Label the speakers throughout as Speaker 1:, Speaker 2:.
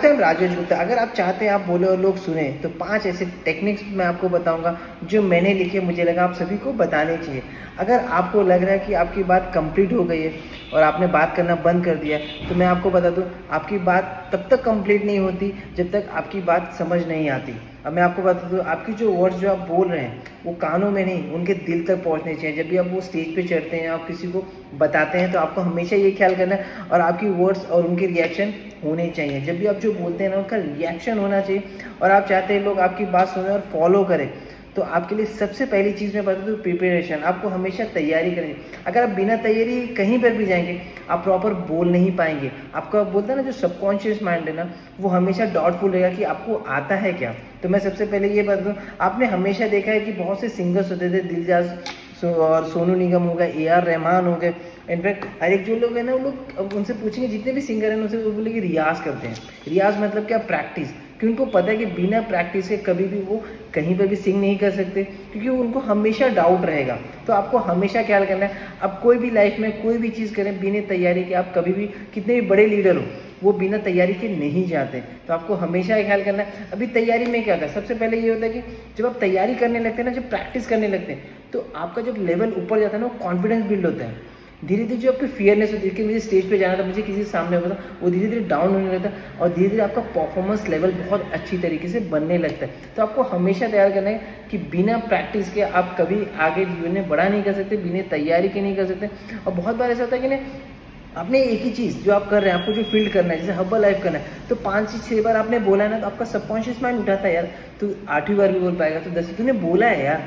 Speaker 1: Time Rajesh Gupta. अगर आप चाहते हैं आप बोले और लोग सुने तो 5 ऐसे टेक्निक्स मैं आपको बताऊंगा जो मैंने लिखे, मुझे लगा आप सभी को बताने चाहिए। अगर आपको लग रहा है कि आपकी बात कंप्लीट हो गई है और आपने बात करना बंद कर दिया, तो मैं आपको बता दूं आपकी बात तब तक कंप्लीट नहीं होती जब तक आपकी बात समझ नहीं आती। अब मैं आपको बता दूं, आपकी जो वर्ड्स जो आप बोल रहे हैं वो कानों में नहीं, उनके दिल तक पहुंचने चाहिए। जब भी आप वो स्टेज पे चढ़ते हैं, आप किसी को बताते हैं, तो आपको हमेशा ये ख्याल करना है और आपकी वर्ड्स और उनके रिएक्शन होने चाहिए। जब भी आप जो बोलते हैं ना, उनका रिएक्शन होना चाहिए और आप चाहते हैं लोग आपकी बात सुने और फॉलो करें। तो आपके लिए सबसे पहली चीज़ मैं बता दूँ, प्रिपरेशन। आपको हमेशा तैयारी करनी। अगर आप बिना तैयारी कहीं पर भी जाएंगे, आप प्रॉपर बोल नहीं पाएंगे। आपका बोलता है ना, जो सबकॉन्शियस माइंड है ना, वो हमेशा डाउटफुल रहेगा कि आपको आता है क्या। तो मैं सबसे पहले ये बता दूँ, आपने हमेशा देखा है कि बहुत से सिंगर्स होते थे, दिलजाज और सोनू निगम हो गए, AR रहमान हो गए। इनफैक्ट हर एक जो लोग हैं ना, वो लोग उनसे पूछेंगे, जितने भी सिंगर हैं उनसे वो बोलेंगे रियाज करते हैं। रियाज मतलब क्या? प्रैक्टिस। क्योंकि उनको पता है कि बिना प्रैक्टिस के कभी भी वो कहीं पर भी सिंग नहीं कर सकते, क्योंकि उनको हमेशा डाउट रहेगा। तो आपको हमेशा ख्याल करना है, आप कोई भी लाइफ में कोई भी चीज़ करें बिना तैयारी के, आप कभी भी कितने भी बड़े लीडर हो, वो बिना तैयारी के नहीं जाते। तो आपको हमेशा ये ख्याल करना है। अभी तैयारी में क्या होता है, सबसे पहले ये होता है कि जब आप तैयारी करने लगते हैं ना, जब प्रैक्टिस करने लगते हैं, तो आपका जब लेवल ऊपर जाता है ना, वो कॉन्फिडेंस बिल्ड होता है। धीरे धीरे जो आपकी फियरनेस होती है कि मुझे स्टेज पे जाना था, मुझे किसी सामने होगा, वो धीरे धीरे डाउन होने लगता है और धीरे धीरे आपका परफॉर्मेंस लेवल बहुत अच्छी तरीके से बनने लगता है। तो आपको हमेशा तैयार करना है कि बिना प्रैक्टिस के आप कभी आगे जीवन में बड़ा नहीं कर सकते, बिना तैयारी के नहीं कर सकते। और बहुत बार ऐसा होता है कि नहीं, आपने एक ही चीज़ जो आप कर रहे हैं, आपको जो फील्ड करना है, जैसे हर्बल लाइफ करना है, तो 5 से 6 बार आपने बोला है ना, तो आपका सबकॉन्शियस माइंड उठाता है, यार तू 8वीं बार भी बोल पाएगा, तो 10 तूने बोला है यार।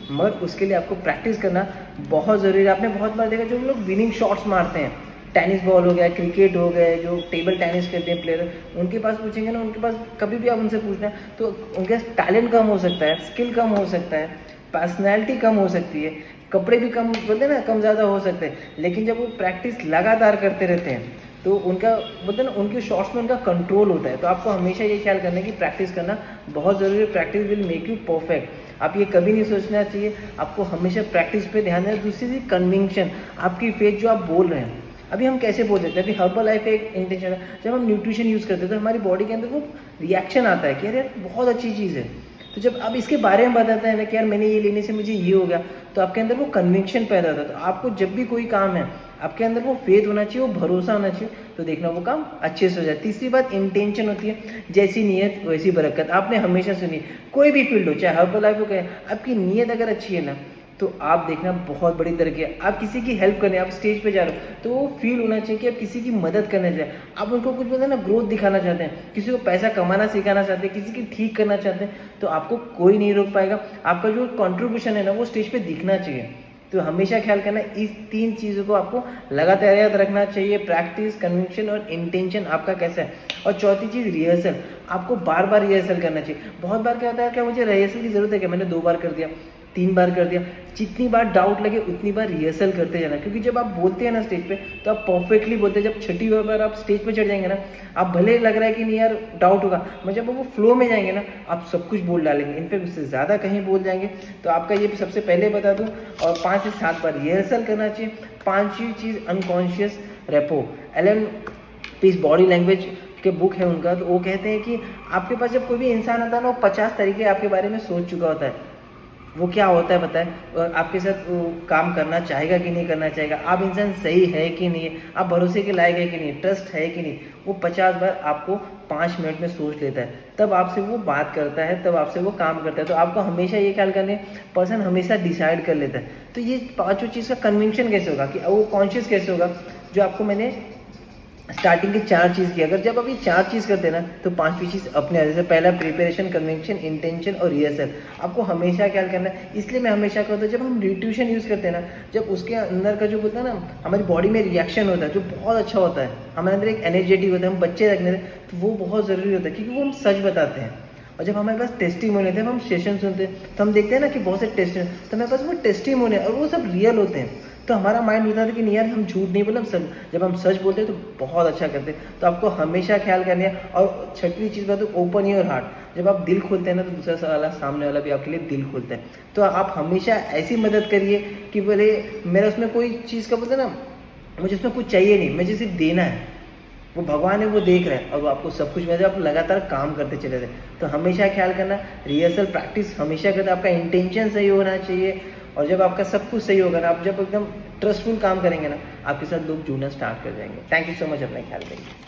Speaker 1: मगर उसके लिए आपको प्रैक्टिस करना बहुत ज़रूरी है। आपने बहुत बार देखा जो लोग विनिंग शॉट्स मारते हैं, टेनिस बॉल हो गया, क्रिकेट हो गए, जो टेबल टेनिस करते हैं प्लेयर, उनके पास पूछेंगे ना, उनके पास कभी भी आप उनसे पूछना है तो उनके टैलेंट कम हो सकता है, स्किल कम हो सकता है, पर्सनैलिटी कम हो सकती है, कपड़े भी कम बोलते हैं ना, कम ज़्यादा हो सकते हैं। लेकिन जब वो प्रैक्टिस लगातार करते रहते हैं तो उनका बोलते हैं ना, उनके शॉट्स में उनका कंट्रोल होता है। तो आपको हमेशा ये ख्याल करना है कि प्रैक्टिस करना बहुत ज़रूरी है। Practice will make you perfect. आप ये कभी नहीं सोचना चाहिए, आपको हमेशा प्रैक्टिस पे ध्यान देना। दूसरी चीज़ कन्विक्शन, आपकी फेथ जो आप बोल रहे हैं। अभी हम कैसे बोल देते हैं, अभी हर्बल लाइफ एक इंटेंशन है, जब हम न्यूट्रिशन यूज़ करते हैं तो हमारी बॉडी के अंदर वो रिएक्शन आता है कि अरे बहुत अच्छी चीज़ है। तो जब आप इसके बारे में बताते हैं ना कि यार मैंने ये लेने से मुझे ये हो गया, तो आपके अंदर वो कन्विक्शन पैदा होता है। तो आपको जब भी कोई काम है, आपके अंदर वो फेथ होना चाहिए, वो भरोसा होना चाहिए, तो देखना वो काम अच्छे से हो जाए। तीसरी बात इंटेंशन होती है, जैसी नीयत वैसी बरकत। आपने हमेशा सुनी, कोई भी फील्ड हो, चाहे हर्बल लाइफ हो, कहे आपकी नीयत अगर अच्छी है ना, तो आप देखना बहुत बड़ी तरक्की है। आप किसी की हेल्प करने, आप स्टेज पे जा रहे हो, तो वो फील होना चाहिए कि आप किसी की मदद करने जाए। आप उनको कुछ बोलते हैं ना, ग्रोथ दिखाना चाहते हैं, किसी को पैसा कमाना सिखाना चाहते हैं, किसी की ठीक करना चाहते हैं, तो आपको कोई नहीं रोक पाएगा। आपका जो कंट्रीब्यूशन है ना, वो स्टेज पे दिखना चाहिए। तो हमेशा ख्याल करना, इस 3 चीज़ों को आपको लगातार याद रखना चाहिए, प्रैक्टिस, कन्विक्शन और इंटेंशन आपका कैसा है। और चौथी चीज़ रिहर्सल, आपको बार बार रिहर्सल करना चाहिए। बहुत बार क्या होता है, क्या मुझे रिहर्सल की ज़रूरत है, क्या मैंने 2 बार कर दिया, 3 बार कर दिया। जितनी बार डाउट लगे उतनी बार रिहर्सल करते जाना, क्योंकि जब आप बोलते हैं ना स्टेज पे, तो आप परफेक्टली बोलते हैं। जब 6ठी बार आप स्टेज पे चढ़ जाएंगे ना, आप भले लग रहा है कि नहीं यार डाउट होगा, मगर जब वो फ्लो में जाएंगे ना, आप सब कुछ बोल डालेंगे, इनफैक्ट उससे ज़्यादा कहीं बोल जाएंगे। तो आपका ये सबसे पहले बता दूँ। और 5 से 7 बार रिहर्सल करना चाहिए। 5वीं चीज़ unconscious rapport. Allan Pease body language के बुक है उनका, तो वो कहते हैं कि आपके पास जब कोई भी इंसान आता है ना, वो 50 तरीके आपके बारे में सोच चुका होता है। वो क्या होता है पता है, और आपके साथ वो काम करना चाहेगा कि नहीं करना चाहेगा, आप इंसान सही है कि नहीं है, आप भरोसे के लायक है कि नहीं, ट्रस्ट है कि नहीं, वो 50 बार आपको 5 मिनट में सोच लेता है। तब आपसे वो बात करता है, तब आपसे वो काम करता है। तो आपको हमेशा ये ख्याल करने, पर्सन हमेशा डिसाइड कर लेता है। तो ये 5 चीज़ का कन्विक्शन कैसे होगा, कि वो कॉन्शियस कैसे होगा, जो आपको मैंने स्टार्टिंग की 4 चीज़ की। अगर जब आप ये 4 चीज़ करते हैं ना, तो 5वीं चीज़ अपने जैसे पहला प्रिपरेशन, कन्विक्शन, इंटेंशन और रिहर्सल, आपको हमेशा ख्याल करना है। इसलिए मैं हमेशा कहता हूँ, जब हम न्यूट्रिशन यूज़ करते हैं ना, जब उसके अंदर का जो बोलता है ना, हमारी बॉडी में रिएक्शन होता है जो बहुत अच्छा होता है, हमारे अंदर एक एनर्जेटिक होता है, हम बच्चे रखने से, तो वो बहुत ज़रूरी होता है, क्योंकि वो हम सच बताते हैं। और जब हमारे पास टेस्टिमोनी होते हैं, हम सेशन सुनते हैं, तो हम देखते हैं ना कि बहुत से टेस्ट, तो हमारे पास वो टेस्टिमोनी है और वो सब रियल होते हैं। तो हमारा माइंड होता है कि नहीं यार हम झूठ नहीं बोले, हम सब, जब हम सच बोलते हैं तो बहुत अच्छा करते हैं। तो आपको हमेशा ख्याल करना है। और 6वीं चीज़ बात, ओपन योर हार्ट। जब आप दिल खोलते हैं ना, तो दूसरा वाला, सामने वाला भी आपके लिए दिल खोलता है। तो आप हमेशा ऐसी मदद करिए कि बोले मेरा उसमें कोई चीज़ का बोलते ना, मुझे उसमें कुछ चाहिए नहीं, मुझे सिर्फ देना है। वो भगवान है, वो देख रहे हैं और वो आपको सब कुछ मिल जाए, आप लगातार काम करते चले जाए। तो हमेशा ख्याल करना, रिहर्सल प्रैक्टिस हमेशा करना, आपका इंटेंशन सही होना चाहिए। और जब आपका सब कुछ सही होगा ना, आप जब एकदम ट्रस्टफुल काम करेंगे ना, आपके साथ लोग जुड़ना स्टार्ट कर जाएंगे। थैंक यू सो मच, अपना ख्याल रखिए।